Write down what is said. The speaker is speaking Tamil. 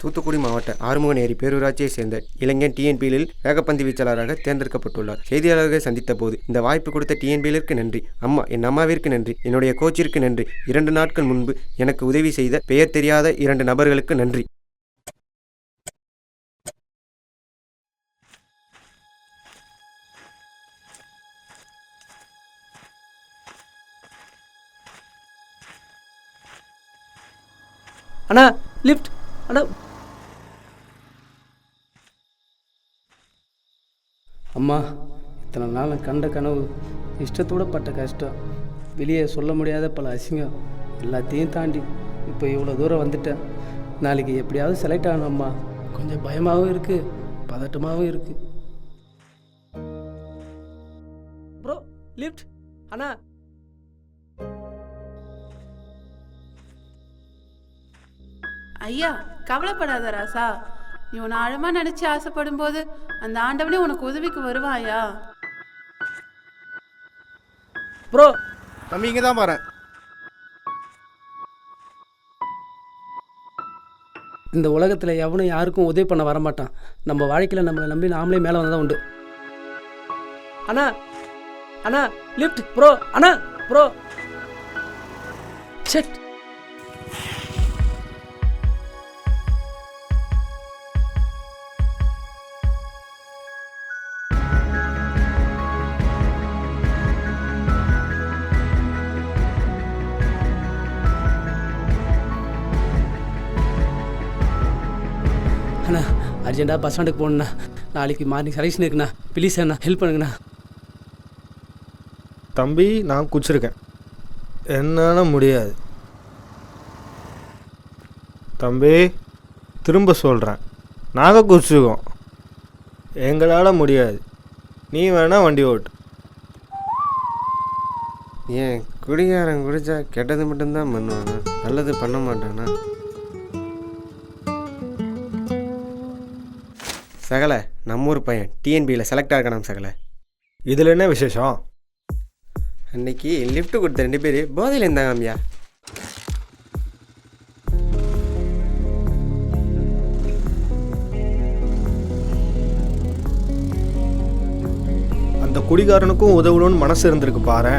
தூத்துக்குடி மாவட்ட ஆறுமுகநேரி பேரூராட்சியை சேர்ந்த இளைஞன் டிஎன்பியில் வேகப்பந்து வீச்சாளராக தேர்ந்தெடுக்கப்பட்டுள்ளார். செய்தியாளர்களை சந்தித்த போது இந்த வாய்ப்பு கொடுத்த டிஎன்பியிலிற்கு நன்றி, என் அம்மாவிற்கு நன்றி, என்னுடைய கோச்சிற்கு நன்றி, 2 நாட்கள் முன்பு எனக்கு உதவி செய்த பெயர் தெரியாத 2 நபர்களுக்கு நன்றி. அண்ணா லிஃப்ட் அண்ணா. அம்மா, இத்தனை நாள் கண்ட கனவு, இஷ்டத்தோடு பட்ட கஷ்டம், வெளியே சொல்ல முடியாத பல அசிங்கம் எல்லாத்தையும் தாண்டி இப்போ இவ்வளோ தூரம் வந்துட்டேன். நாளைக்கு எப்படியாவது செலக்ட் ஆகணும்மா. கொஞ்சம் பயமாகவும் இருக்குது, பதட்டமாகவும் இருக்குது. ப்ரோ லிஃப்ட் அண்ணா. ஐயா, கவலைப்படாத ராசா. நீ உன்னை ஆழமா நினைச்சு ஆசைப்படும் போது அந்த ஆண்டவனே உனக்கு உதவிக்கு வருவாயா? ப்ரோ தம்பி இங்கே தான் பாரு. இந்த உலகத்தில் எவனும் யாருக்கும் உதவி பண்ண வரமாட்டான். நம்ம வாழ்க்கையில் நம்மளை நம்பி நாமளே மேலே வந்தால் உண்டு. அண்ணா அண்ணா லிஃப்ட் ப்ரோ. அண்ணா ப்ரோ செட். அண்ணா அர்ஜென்ட்டாக பஸ் ஸ்டாண்டுக்கு போகணுண்ணா. நாளைக்கு மார்னிங் செலெக்ஷன் இருக்குண்ணா. ப்ளீஸ் அண்ணா ஹெல்ப் பண்ணுங்கண்ணா. தம்பி நான் குச்சிருக்கேன், என்னால் முடியாது. தம்பி திரும்ப சொல்கிறேன், நாங்கள் குச்சிருக்கோம், எங்களால் முடியாது. நீ வேணா வண்டி ஓட்டு. ஏன் குடிகாரன் குடிச்சா கெட்டது மட்டும்தான் பண்ணுவானா, நல்லது பண்ண மாட்டானா? சகல, நம்ம ஊர் பையன் டிஎன்பியில் செலக்ட் ஆகணும் சகல. இதில் என்ன விசேஷம்? அன்னைக்கு லிஃப்ட் கொடுத்த 2 பேர் போதையில் இருந்தாங்கம்யா. அந்த குடிகாரனுக்கும் உதவணும்னு மனசு இருந்திருக்கு பாரு.